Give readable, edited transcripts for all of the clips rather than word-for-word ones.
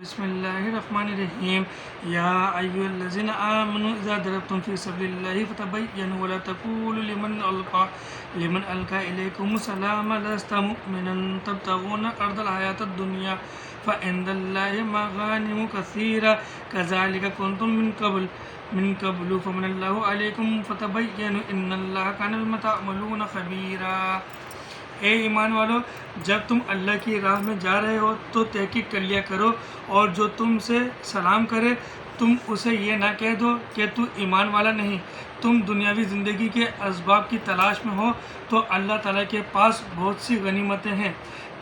بسم الله الرحمن الرحيم يا أيها الذين آمنوا إذا ضربتم في سبيل الله فتبينوا ولا تقولوا لمن ألقى إليكم السلام لست مؤمنا تبتغون أرض الحياة الدنيا فعند الله مغانم كثيرة كذلك كنتم من قبل فمن الله عليكم فتبينوا إن الله كان بما تعملون خبيرا۔ اے ایمان والو، جب تم اللہ کی راہ میں جا رہے ہو تو تحقیق کر لیا کرو، اور جو تم سے سلام کرے تم اسے یہ نہ کہہ دو کہ تو ایمان والا نہیں۔ تم دنیاوی زندگی کے اسباب کی تلاش میں ہو تو اللہ تعالیٰ کے پاس بہت سی غنیمتیں ہیں۔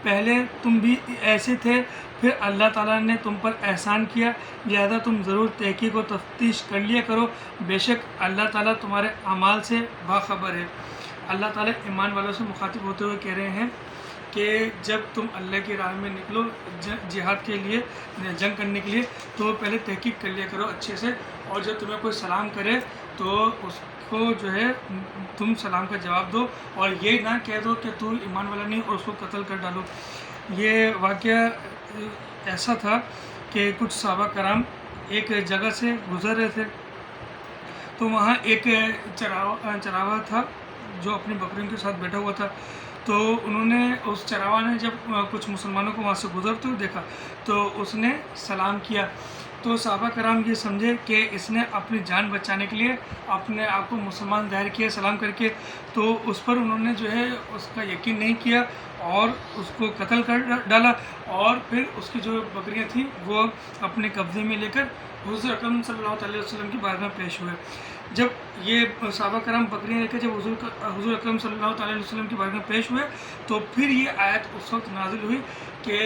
پہلے تم بھی ایسے تھے، پھر اللہ تعالیٰ نے تم پر احسان کیا، لہذا تم ضرور تحقیق و تفتیش کر لیا کرو، بے شک اللہ تعالیٰ تمہارے اعمال سے باخبر ہے۔ اللہ تعالیٰ ایمان والوں سے مخاطب ہوتے ہوئے کہہ رہے ہیں کہ جب تم اللہ کی راہ میں نکلو جہاد کے لیے، جنگ کرنے کے لیے، تو پہلے تحقیق کر لیا کرو اچھے سے، اور جب تمہیں کوئی سلام کرے تو اس کو جو ہے تم سلام کا جواب دو، اور یہ نہ کہہ دو کہ تو ایمان والا نہیں اور اس کو قتل کر ڈالو۔ یہ واقعہ ایسا تھا کہ کچھ صحابہ کرام ایک جگہ سے گزر رہے تھے، تو وہاں ایک چراوا تھا جو اپنی بکریوں کے ساتھ بیٹھا ہوا تھا۔ تو انہوں نے اس چراوا نے جب کچھ مسلمانوں کو وہاں سے گزرتے ہوئے دیکھا تو اس نے سلام کیا، تو صحابہ کرام یہ سمجھے کہ اس نے اپنی جان بچانے کے لیے اپنے آپ کو مسلمان ظاہر کیا سلام کر کے، تو اس پر انہوں نے جو ہے اس کا یقین نہیں کیا اور اس کو قتل کر ڈالا، اور پھر اس کی جو بکریاں تھیں وہ اپنے قبضے میں لے کر حضور اکرم صلی اللہ علیہ وسلم کی بارگاہ میں پیش ہوئے۔ جب یہ صحابہ کرام بکریاں لے کر جب حضور اکرم صلی اللہ علیہ وسلم کی بارگاہ میں پیش ہوئے تو پھر یہ آیت اس وقت نازل ہوئی کہ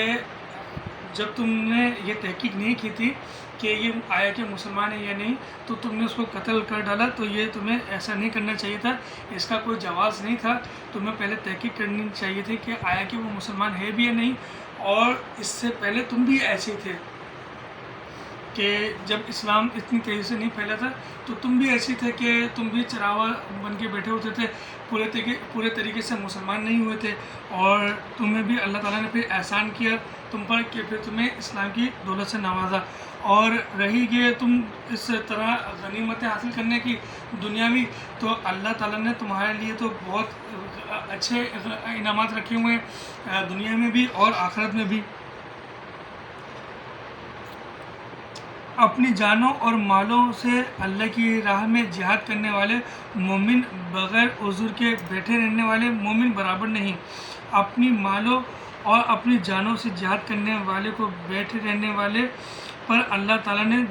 جب تم نے یہ تحقیق نہیں کی تھی کہ یہ آیا کہ مسلمان ہے یا نہیں، تو تم نے اس کو قتل کر ڈالا، تو یہ تمہیں ایسا نہیں کرنا چاہیے تھا، اس کا کوئی جواز نہیں تھا، تمہیں پہلے تحقیق کرنی چاہیے تھی کہ آیا کہ وہ مسلمان ہے بھی یا نہیں، اور اس سے پہلے تم بھی ایسے تھے کہ جب اسلام اتنی تیزی سے نہیں پھیلا تھا تو تم بھی ایسے تھے کہ تم بھی چراوا بن کے بیٹھے ہوتے تھے، پورے طریقے سے مسلمان نہیں ہوئے تھے، اور تمہیں بھی اللہ تعالیٰ نے پھر احسان کیا تم پر کہ پھر تمہیں اسلام کی دولت سے نوازا، اور رہی گئے تم اس طرح غنیمتیں حاصل کرنے کی دنیاوی، تو اللہ تعالیٰ نے تمہارے لیے تو بہت اچھے انعامات رکھے ہوئے ہیں دنیا میں بھی اور آخرت میں بھی۔ اپنی جانوں اور مالوں سے اللہ کی راہ میں جہاد کرنے والے مومن بغیر عذر کے بیٹھے رہنے والے مومن برابر نہیں۔ اپنی مالوں اور اپنی جانوں سے جہاد کرنے والے کو بیٹھے رہنے والے پر اللہ تعالیٰ نے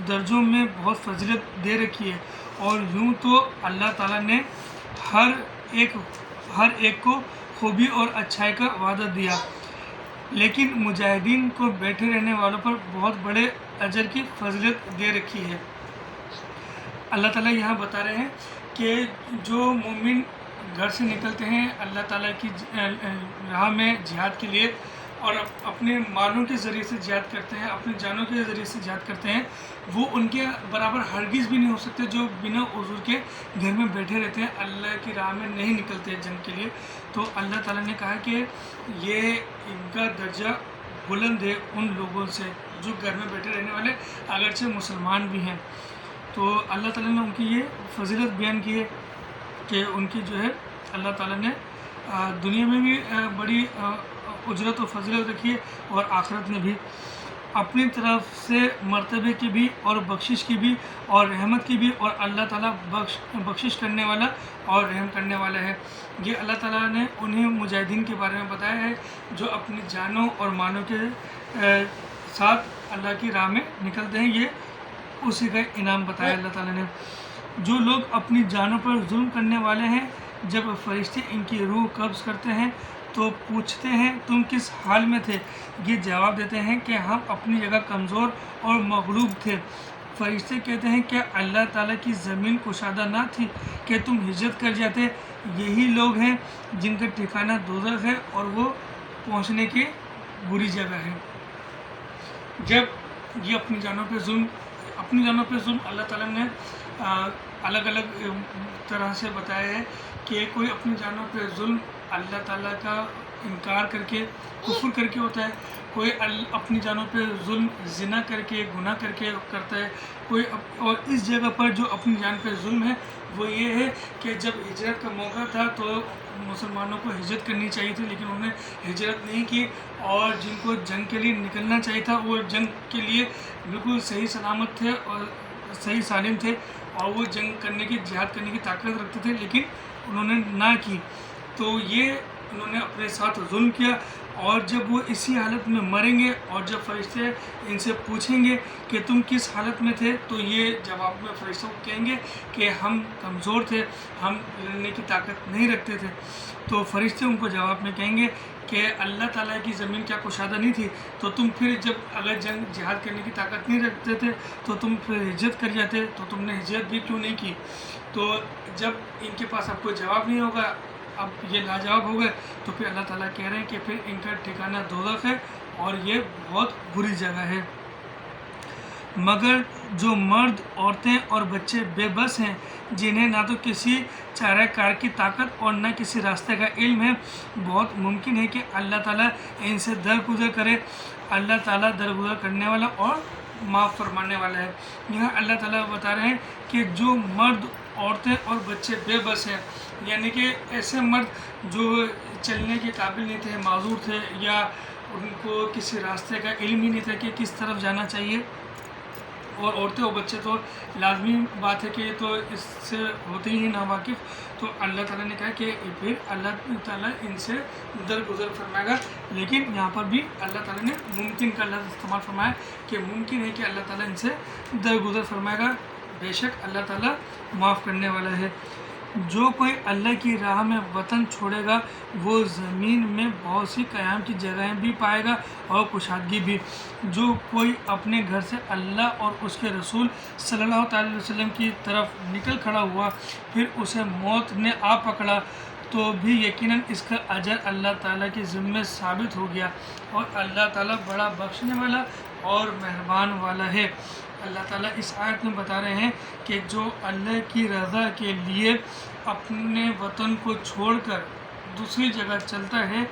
درجوں میں بہت فضیلت دے رکھی ہے، اور یوں تو اللہ تعالیٰ نے ہر ایک کو خوبی اور اچھائی کا وعدہ دیا، لیکن مجاہدین کو بیٹھے رہنے والوں پر بہت بڑے اجر کی فضیلت دے رکھی ہے۔ اللہ تعالیٰ یہاں بتا رہے ہیں کہ جو مومن گھر سے نکلتے ہیں اللہ تعالیٰ کی راہ میں جہاد کے لیے، اور اپنے مالوں کے ذریعے سے جہاد کرتے ہیں، اپنی جانوں کے ذریعے سے جہاد کرتے ہیں، وہ ان کے برابر ہرگز بھی نہیں ہو سکتے جو بنا عذر کے گھر میں بیٹھے رہتے ہیں، اللہ کی راہ میں نہیں نکلتے جنگ کے لیے۔ تو اللہ تعالیٰ نے کہا کہ یہ ان کا درجہ بلند ہے ان لوگوں سے جو گھر میں بیٹھے رہنے والے اگرچہ مسلمان بھی ہیں۔ تو اللہ تعالیٰ نے ان کی یہ فضیلت بیان کی ہے کہ ان کی جو ہے اللہ تعالیٰ نے دنیا میں بھی بڑی اجرت و فضیلت رکھی ہے اور آخرت میں بھی، اپنی طرف سے مرتبے کی بھی اور بخشش کی بھی اور رحمت کی بھی، اور اللہ تعالیٰ بخشش کرنے والا اور رحم کرنے والا ہے۔ یہ اللہ تعالیٰ نے انہیں مجاہدین کے بارے میں بتایا ہے جو اپنی جانوں اور مالوں کے ساتھ اللہ کی راہ میں نکلتے ہیں، یہ اسی کا انعام بتایا اللہ تعالیٰ نے۔ جو لوگ اپنی جانوں پر ظلم کرنے والے ہیں، جب فرشتے ان کی روح قبض کرتے ہیں تو پوچھتے ہیں تم کس حال میں تھے؟ یہ جواب دیتے ہیں کہ ہم اپنی جگہ کمزور اور مغلوب تھے۔ فرشتے کہتے ہیں کیا اللہ تعالیٰ کی زمین کشادہ نہ تھی کہ تم ہجرت کر جاتے؟ یہی لوگ ہیں جن کا ٹھکانہ دوزخ ہے اور وہ پہنچنے کی بری جگہ ہے۔ جب یہ اپنی جانوں پہ ظلم اللہ تعالیٰ نے الگ الگ طرح سے بتایا ہے کہ کوئی اپنی جانوں پہ ظلم اللہ تعالیٰ کا انکار کر کے کفر کر کے ہوتا ہے، کوئی اپنی جانوں پہ ظلم زنا کر کے گناہ کر کے کرتا ہے، کوئی اور اس جگہ پر جو اپنی جان پہ ظلم ہے وہ یہ ہے کہ جب ہجرت کا موقع تھا تو مسلمانوں کو ہجرت کرنی چاہیے تھی، لیکن انہوں نے ہجرت نہیں کی، اور جن کو جنگ کے لیے نکلنا چاہیے تھا وہ جنگ کے لیے بالکل صحیح سلامت تھے اور صحیح سالم تھے، اور وہ جنگ کرنے کی جہاد کرنے کی طاقت رکھتے تھے، لیکن انہوں نے نہ کی، تو یہ انہوں نے اپنے ساتھ ظلم کیا۔ اور جب وہ اسی حالت میں مریں گے اور جب فرشتے ان سے پوچھیں گے کہ تم کس حالت میں تھے، تو یہ جواب میں فرشتوں کو کہیں گے کہ ہم کمزور تھے، ہم لڑنے کی طاقت نہیں رکھتے تھے، تو فرشتے ان کو جواب میں کہیں گے کہ اللہ تعالیٰ کی زمین کیا کشادہ نہیں تھی، تو تم پھر جب اگر جہاد کرنے کی طاقت نہیں رکھتے تھے تو تم پھر ہجرت کر جاتے، تو تم نے ہجرت بھی کیوں نہیں کی؟ تو جب ان کے پاس اب کوئی جواب نہیں ہوگا، اب یہ لاجواب ہو گئے، تو پھر اللہ تعالیٰ کہہ رہے ہیں کہ پھر ان کا ٹھکانہ دوزخ ہے اور یہ بہت بری جگہ ہے۔ مگر جو مرد، عورتیں اور بچے بے بس ہیں، جنہیں نہ تو کسی چارہ کار کی طاقت اور نہ کسی راستے کا علم ہے، بہت ممکن ہے کہ اللہ تعالیٰ ان سے درگزر کرے۔ اللہ تعالیٰ درگزر کرنے والا اور معاف فرمانے والا ہے۔ یہاں اللہ تعالیٰ بتا رہے ہیں کہ جو مرد، عورتیں اور بچے بے بس ہیں، یعنی کہ ایسے مرد جو چلنے کے قابل نہیں تھے، معذور تھے، یا ان کو کسی راستے کا علم ہی نہیں تھا کہ کس طرف جانا چاہیے، اور عورتیں اور بچے تو لازمی بات ہے کہ تو اس سے ہوتے ہی ناواقف، تو اللہ تعالیٰ نے کہا کہ پھر اللہ تعالیٰ ان سے درگزر فرمائے گا۔ لیکن یہاں پر بھی اللہ تعالیٰ نے ممکن کا لفظ استعمال فرمایا کہ ممکن ہے کہ اللہ تعالیٰ ان سے درگزر فرمائے گا، بے شک اللہ تعالیٰ معاف کرنے والا ہے۔ جو کوئی اللہ کی راہ میں وطن چھوڑے گا وہ زمین میں بہت سی قیام کی جگہیں بھی پائے گا اور کشادگی بھی۔ جو کوئی اپنے گھر سے اللہ اور اس کے رسول صلی اللہ تعالی وسلم کی طرف نکل کھڑا ہوا، پھر اسے موت نے آ پکڑا، تو بھی یقیناً اس کا اجر اللہ تعالیٰ کے ذمے ثابت ہو گیا، اور اللہ تعالیٰ بڑا بخشنے والا اور مہربان والا ہے۔ اللہ تعالیٰ اس آیت میں بتا رہے ہیں کہ جو اللہ کی رضا کے لیے اپنے وطن کو چھوڑ کر دوسری جگہ چلتا ہے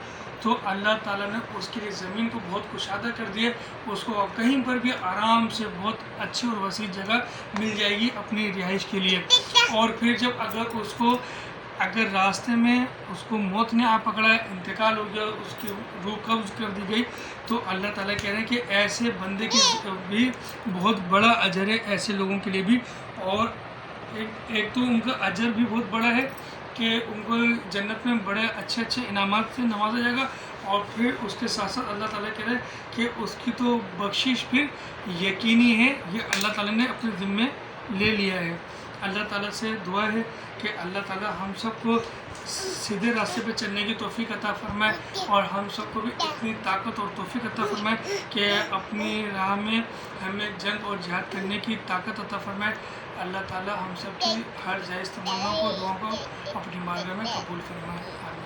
تو اللہ تعالیٰ نے اس کے لیے زمین کو بہت کشادہ کر دیا، اس کو کہیں پر بھی آرام سے بہت اچھی اور وسیع جگہ مل جائے گی اپنی رہائش کے لیے۔ اور پھر جب اگر راستے میں اس کو موت نے آ پکڑا، انتقال ہو گیا، اس کی روح قبض کر دی گئی، تو اللہ تعالیٰ کہہ رہے ہیں کہ ایسے بندے کی بھی بہت بڑا اجر ہے، ایسے لوگوں کے لیے بھی، اور ایک تو ان کا اجر بھی بہت بڑا ہے کہ ان کو جنت میں بڑے اچھے انعامات سے نوازا جائے گا، اور پھر اس کے ساتھ ساتھ اللہ تعالیٰ کہہ رہے ہیں کہ اس کی تو بخشش پھر یقینی ہے، یہ اللہ تعالیٰ نے اپنے ذمے لے لیا ہے۔ اللہ تعالیٰ سے دعا ہے کہ اللہ تعالیٰ ہم سب کو سیدھے راستے پہ چلنے کی توفیق عطا فرمائے، اور ہم سب کو بھی اتنی طاقت اور توفیق عطا فرمائے کہ اپنی راہ میں ہمیں جنگ اور جہاد کرنے کی طاقت عطا فرمائے۔ اللہ تعالیٰ ہم سب کی ہر جائز تمناؤں کو، دعاؤں کو اپنی بارگاہ میں قبول فرمائے۔ آمین۔